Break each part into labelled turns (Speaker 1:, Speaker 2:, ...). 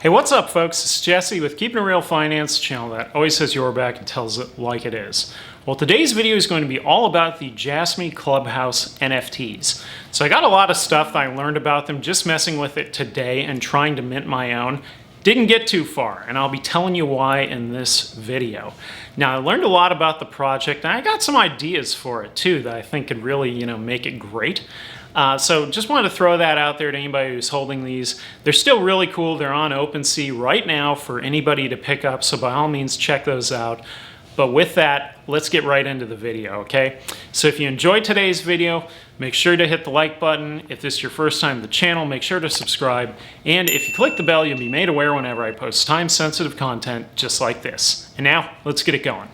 Speaker 1: Hey, what's up, folks? It's Jesse with Keeping It Real Finance, channel that always has your back and tells it like it is. Well, today's video is going to be all about the Jasmy Clubhouse NFTs. So I got a lot of stuff that I learned about them just messing with it today and trying to mint my own. Didn't get too far, and I'll be telling you why in this video. Now, I learned a lot about the project, and I got some ideas for it too that I think could really, make it great. So just wanted to throw that out there to anybody who's holding these. They're still really cool. They're on OpenSea right now for anybody to pick up, so by all means check those out. But with that, let's get right into the video, okay? So if you enjoyed today's video, make sure to hit the like button. If this is your first time to the channel, make sure to subscribe. And if you click the bell, you'll be made aware whenever I post time-sensitive content just like this. And now, let's get it going.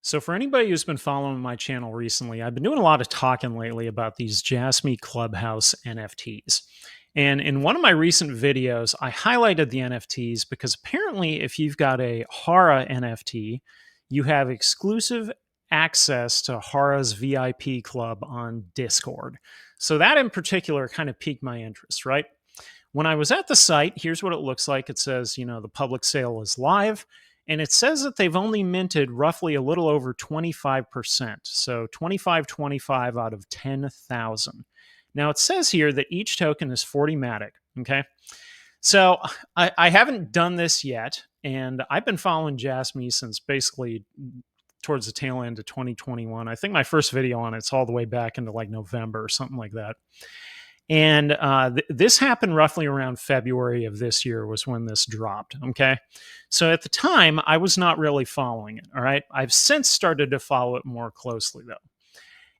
Speaker 1: So for anybody who's been following my channel recently, I've been doing a lot of talking lately about these Jasmy Clubhouse NFTs. And in one of my recent videos, I highlighted the NFTs because apparently if you've got a Hara NFT, you have exclusive access to Hara's VIP club on Discord. So that in particular kind of piqued my interest, right? When I was at the site, here's what it looks like. It says, the public sale is live. And it says that they've only minted roughly a little over 25%. So 25 out of 10,000. Now it says here that each token is 40 Matic. Okay. So I haven't done this yet. And I've been following Jasmy since basically towards the tail end of 2021. I think my first video on it's all the way back into like November or something like that. And this happened roughly around February of this year was when this dropped, okay? So at the time, I was not really following it, all right? I've since started to follow it more closely, though.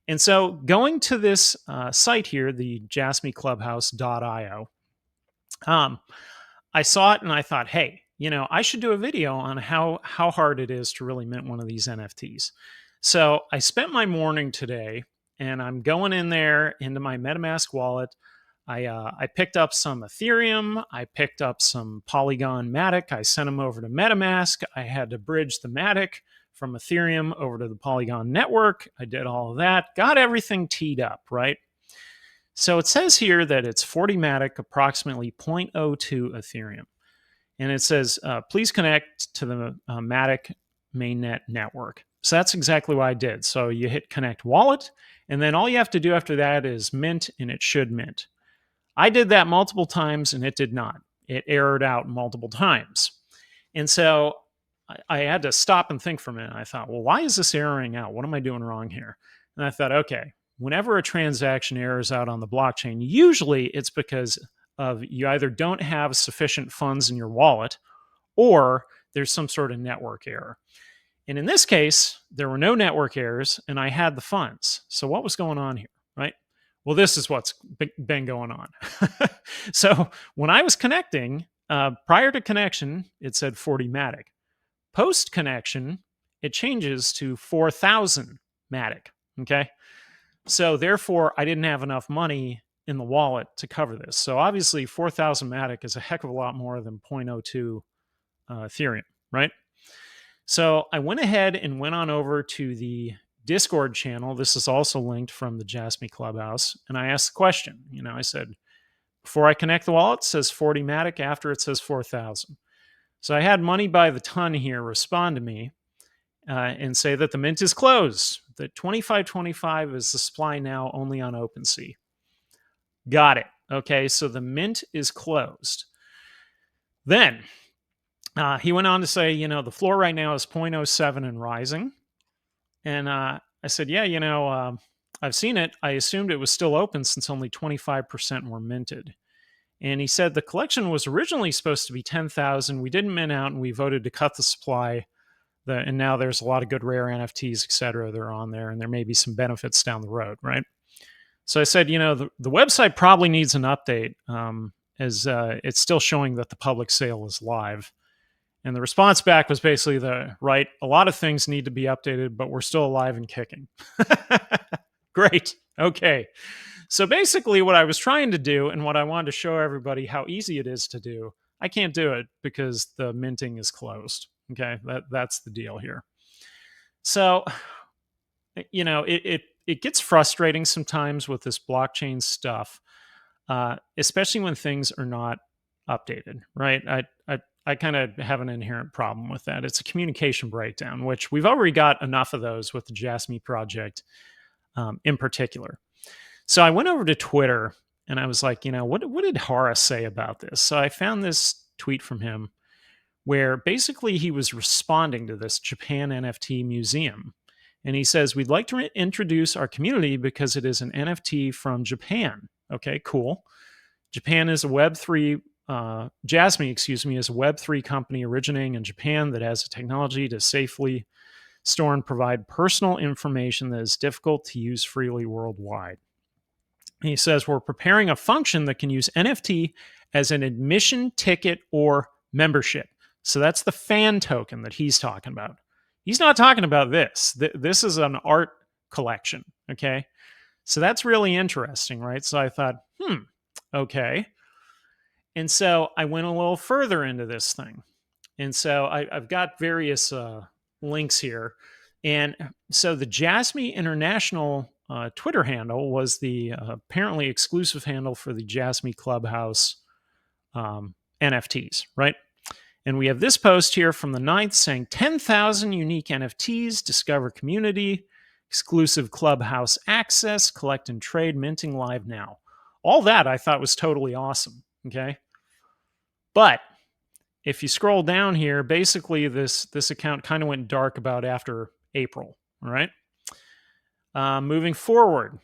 Speaker 1: And so going to this site here, the jasmyclubhouse.io, I saw it and I thought, hey, I should do a video on how hard it is to really mint one of these NFTs. So I spent my morning today and I'm going in there into my MetaMask wallet. I picked up some Ethereum. I picked up some Polygon Matic. I sent them over to MetaMask. I had to bridge the Matic from Ethereum over to the Polygon network. I did all of that, got everything teed up, right? So it says here that it's 40 Matic, approximately 0.02 Ethereum. And it says, please connect to the Matic mainnet network. So that's exactly what I did. So you hit connect wallet, and then all you have to do after that is mint, and it should mint. I did that multiple times, and it did not. It errored out multiple times. And so I had to stop and think for a minute. I thought, well, why is this erroring out? What am I doing wrong here? And I thought, okay, whenever a transaction errors out on the blockchain, usually it's because of you either don't have sufficient funds in your wallet or there's some sort of network error. And in this case, there were no network errors and I had the funds. So what was going on here, right? Well, this is what's been going on. So when I was connecting, prior to connection, it said 40 Matic. Post connection, it changes to 4,000 Matic, okay? So therefore, I didn't have enough money in the wallet to cover this. So obviously, 4,000 Matic is a heck of a lot more than 0.02 Ethereum, right? So I went ahead and went on over to the Discord channel. This is also linked from the Jasmy Clubhouse. And I asked the question, I said, before I connect the wallet, it says 40 Matic. After it says 4,000. So I had Money by the Ton here respond to me and say that the mint is closed. That 2525 is the supply now only on OpenSea. Got it. Okay, so the mint is closed. Then he went on to say, the floor right now is 0.07 and rising. And I said, yeah, I've seen it. I assumed it was still open since only 25% were minted. And he said the collection was originally supposed to be 10,000. We didn't mint out and we voted to cut the supply. And now there's a lot of good rare NFTs, et cetera, that are on there. And there may be some benefits down the road, right? So I said, the website probably needs an update as it's still showing that the public sale is live. And the response back was basically a lot of things need to be updated, but we're still alive and kicking. Great. Okay. So basically what I was trying to do and what I wanted to show everybody how easy it is to do, I can't do it because the minting is closed. Okay. That's the deal here. So it gets frustrating sometimes with this blockchain stuff, especially when things are not updated, right? I kind of have an inherent problem with that. It's a communication breakdown, which we've already got enough of those with the Jasmy project, in particular. So I went over to Twitter and I was like, what did Hara say about this? So I found this tweet from him where basically he was responding to this Japan NFT museum. And he says, we'd like to introduce our community because it is an NFT from Japan. Okay, cool. Japan is a Web3, Jasmy, excuse me, is a Web3 company originating in Japan that has a technology to safely store and provide personal information that is difficult to use freely worldwide. He says, we're preparing a function that can use NFT as an admission ticket or membership. So that's the fan token that he's talking about. He's not talking about this. This is an art collection. Okay. So that's really interesting, right? So I thought, okay. And so I went a little further into this thing. And so I've got various links here. And so the Jasmy International Twitter handle was the apparently exclusive handle for the Jasmy Clubhouse NFTs, right? And we have this post here from the 9th saying 10,000 unique NFTs, discover community, exclusive Clubhouse access, collect and trade, minting live now. All that I thought was totally awesome, okay? But if you scroll down here, basically this account kind of went dark about after April, all right? Moving forward,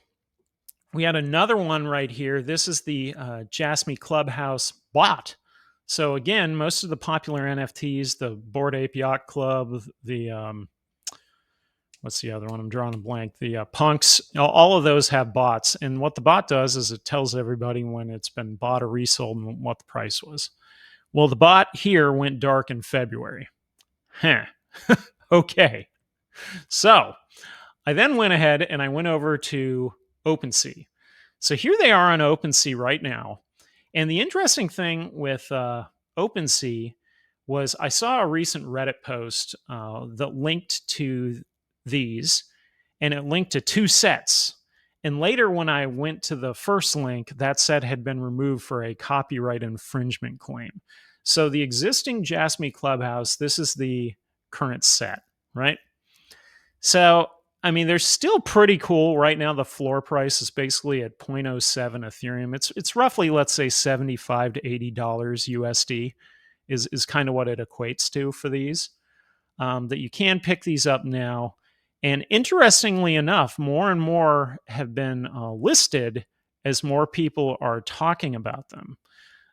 Speaker 1: we had another one right here. This is the Jasmy Clubhouse bot. So again, most of the popular NFTs, the Bored Ape Yacht Club, the what's the other one? I'm drawing a blank. The punks, all of those have bots. And what the bot does is it tells everybody when it's been bought or resold and what the price was. Well, the bot here went dark in February. Okay. So I then went ahead and I went over to OpenSea. So here they are on OpenSea right now. And the interesting thing with OpenSea was I saw a recent Reddit post that linked to these, and it linked to two sets. And later, when I went to the first link, that set had been removed for a copyright infringement claim. So the existing Jasmy Clubhouse, this is the current set, right? So, I mean, they're still pretty cool right now. The floor price is basically at 0.07 Ethereum. It's roughly, let's say, $75 to $80 USD is kind of what it equates to for these. That you can pick these up now. And interestingly enough, more and more have been listed as more people are talking about them.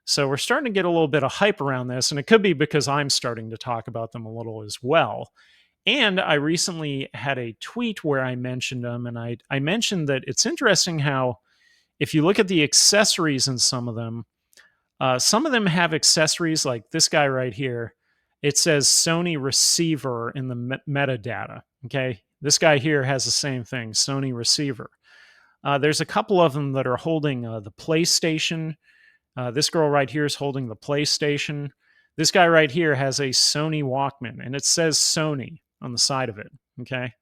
Speaker 1: So we're starting to get a little bit of hype around this, and it could be because I'm starting to talk about them a little as well. And I recently had a tweet where I mentioned them, and I mentioned that it's interesting how if you look at the accessories in some of them have accessories like this guy right here. It says Sony receiver in the metadata. Okay. This guy here has the same thing, Sony receiver. There's a couple of them that are holding the PlayStation. This girl right here is holding the PlayStation. This guy right here has a Sony Walkman, and it says Sony on the side of it. Okay.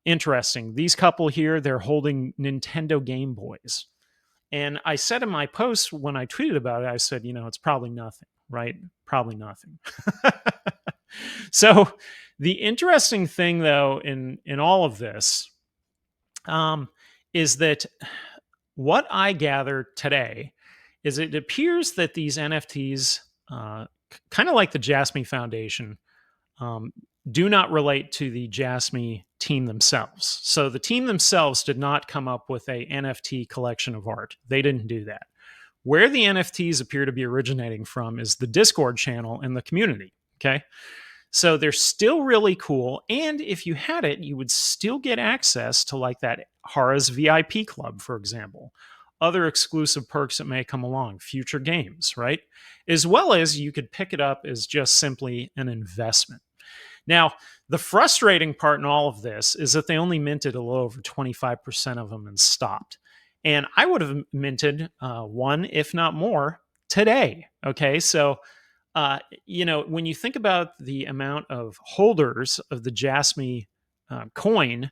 Speaker 1: Interesting. These couple here, they're holding Nintendo Game Boys. And I said in my post when I tweeted about it, I said, it's probably nothing, right? Probably nothing. So the interesting thing, though, in all of this is that what I gathered today is it appears that these NFTs, kind of like the Jasmy Foundation, do not relate to the Jasmy team themselves. So the team themselves did not come up with a NFT collection of art. They didn't do that. Where the NFTs appear to be originating from is the Discord channel and the community. Okay. So they're still really cool. And if you had it, you would still get access to like that Hara's VIP club, for example, other exclusive perks that may come along, future games, right? As well as you could pick it up as just simply an investment. Now, the frustrating part in all of this is that they only minted a little over 25% of them and stopped. And I would have minted one, if not more, today. Okay. So, when you think about the amount of holders of the Jasmy coin,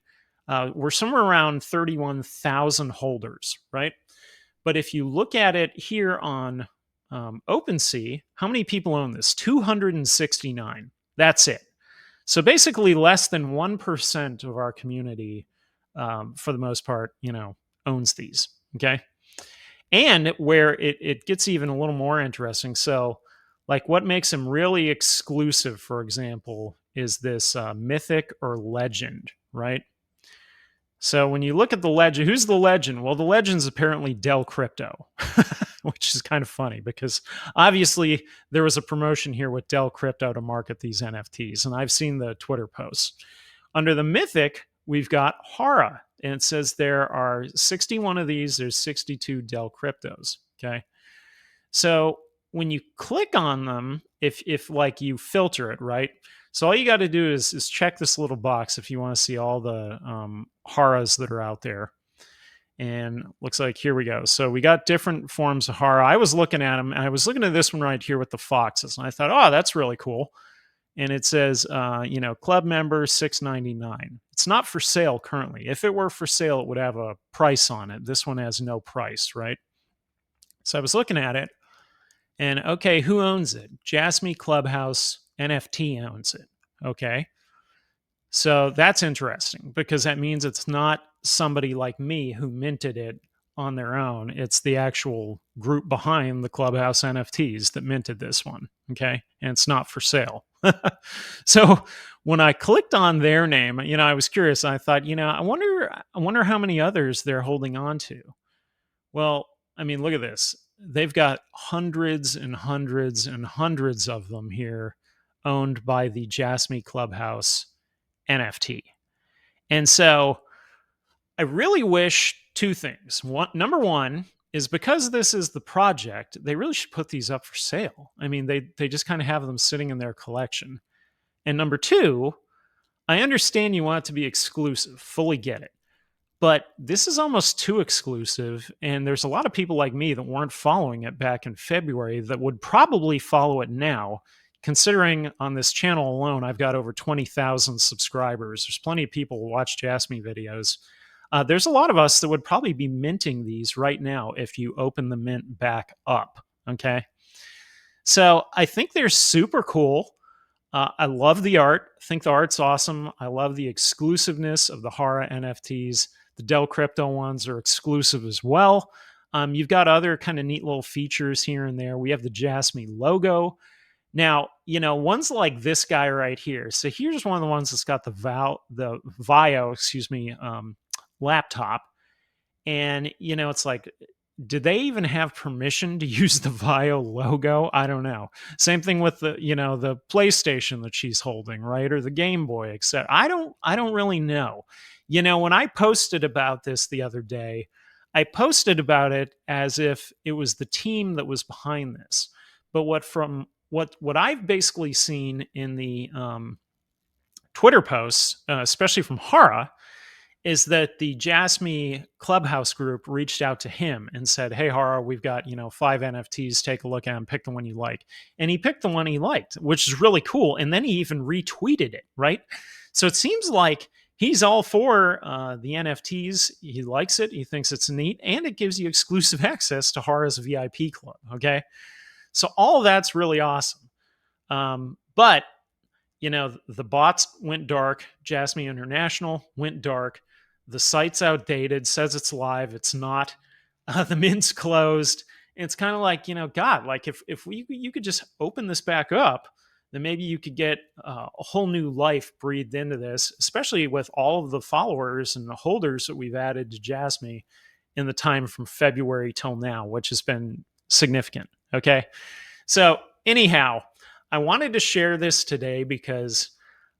Speaker 1: we're somewhere around 31,000 holders, right? But if you look at it here on OpenSea, how many people own this? 269. That's it. So basically, less than 1% of our community, for the most part, owns these. Okay. And where it gets even a little more interesting. So, like, what makes them really exclusive, for example, is this mythic or legend, right? So when you look at the legend, who's the legend? Well, the legend's apparently Dell Crypto, which is kind of funny because obviously there was a promotion here with Dell Crypto to market these NFTs, and I've seen the Twitter posts. Under the mythic, we've got Hara, and it says there are 61 of these. There's 62 Dell Cryptos. Okay, so when you click on them, if like you filter it, right? So all you got to do is check this little box if you want to see all the Haras that are out there. And looks like here we go. So we got different forms of Hara. I was looking at them, and I was looking at this one right here with the foxes, and I thought, oh, that's really cool. And it says, club member $6.99. It's not for sale currently. If it were for sale, it would have a price on it. This one has no price, right? So I was looking at it, and okay, who owns it? Jasmy Clubhouse NFT owns it. Okay. So that's interesting because that means it's not somebody like me who minted it on their own. It's the actual group behind the Clubhouse NFTs that minted this one. Okay. And it's not for sale. So when I clicked on their name, I was curious. I thought, I wonder how many others they're holding on to. Well, I mean, look at this. They've got hundreds and hundreds and hundreds of them here owned by the Jasmy Clubhouse NFT. And so I really wish two things. Number one is because this is the project, they really should put these up for sale. I mean, they just kind of have them sitting in their collection. And number two, I understand you want it to be exclusive, fully get it. But this is almost too exclusive. And there's a lot of people like me that weren't following it back in February that would probably follow it now, considering on this channel alone, I've got over 20,000 subscribers. There's plenty of people who watch Jasmy videos. There's a lot of us that would probably be minting these right now if you open the mint back up. Okay. So I think they're super cool. I love the art. I think the art's awesome. I love the exclusiveness of the Hara NFTs. The Dell Crypto ones are exclusive as well. You've got other kind of neat little features here and there. We have the Jasmy logo. Now, ones like this guy right here. So here's one of the ones that's got the VIO, laptop. And, it's like, do they even have permission to use the VIO logo? I don't know. Same thing with the PlayStation that she's holding, right? Or the Game Boy, etc. I don't really know. When I posted about this the other day, I posted about it as if it was the team that was behind this. But what I've basically seen in the Twitter posts, especially from Hara, is that the Jasmy Clubhouse group reached out to him and said, "Hey, Hara, we've got 5 NFTs. Take a look at them. Pick the one you like." And he picked the one he liked, which is really cool. And then he even retweeted it, right? So it seems like he's all for the NFTs. He likes it. He thinks it's neat, and it gives you exclusive access to Hara's VIP club. Okay, so all of that's really awesome. But the bots went dark. Jasmy International went dark. The site's outdated, says it's live. It's not. The mint's closed. And it's kind of like, God, like if you could just open this back up, then maybe you could get a whole new life breathed into this, especially with all of the followers and the holders that we've added to Jasmy in the time from February till now, which has been significant. Okay. So anyhow, I wanted to share this today because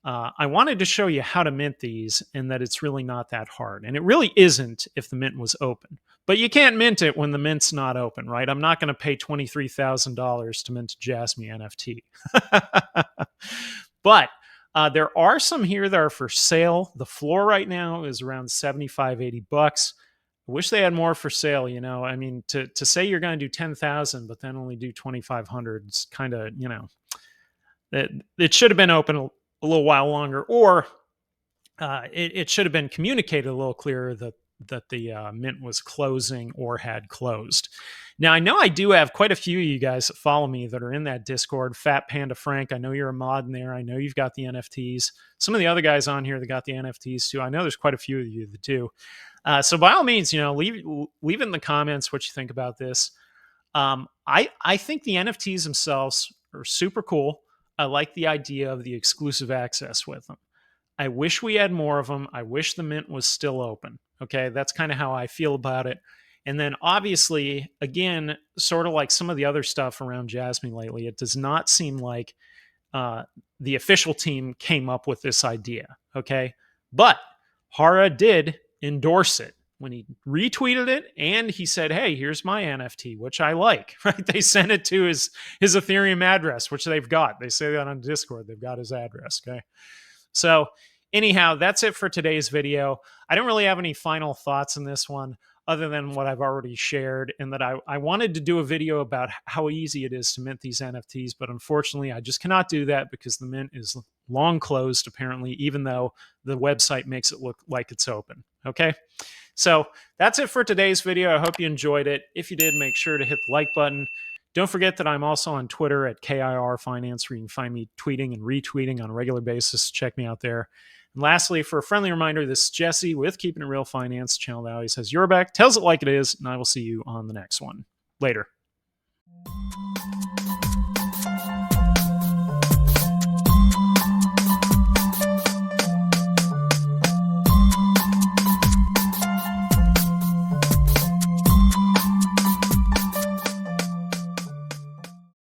Speaker 1: I wanted to show you how to mint these and that it's really not that hard. And it really isn't if the mint was open. But you can't mint it when the mint's not open, right? I'm not going to pay $23,000 to mint a Jasmy NFT. But there are some here that are for sale. The floor right now is around 75, 80 bucks. I wish they had more for sale, I mean, to say you're going to do 10,000, but then only do 2,500, it's kind of, it should have been open a little while longer, or it should have been communicated a little clearer that the mint was closing or had closed. Now, I know I do have quite a few of you guys that follow me that are in that Discord. Fat Panda Frank, I know you're a mod in there. I know you've got the NFTs. Some of the other guys on here that got the NFTs too. I know there's quite a few of you that do. So by all means, leave in the comments what you think about this. I think the NFTs themselves are super cool. I like the idea of the exclusive access with them. I wish we had more of them. I wish the mint was still open. Okay, that's kind of how I feel about it. And then obviously, again, sort of like some of the other stuff around Jasmy lately, it does not seem like uh, the official team came up with this idea. Okay, but Hara did endorse it when he retweeted it, and he said, "Hey, here's my NFT," which I like. Right? They sent it to his Ethereum address, which they've got. They say that on Discord. They've got his address. Okay. So, anyhow, that's it for today's video. I don't really have any final thoughts on this one other than what I've already shared, and that I wanted to do a video about how easy it is to mint these NFTs, but unfortunately, I just cannot do that because the mint is long closed, apparently, even though the website makes it look like it's open. Okay. So that's it for today's video. I hope you enjoyed it. If you did, make sure to hit the like button. Don't forget that I'm also on Twitter at KIR Finance, where you can find me tweeting and retweeting on a regular basis. Check me out there. And lastly, for a friendly reminder, this is Jesse with Keeping It Real Finance, channel that always has your back, tells it like it is, and I will see you on the next one. Later.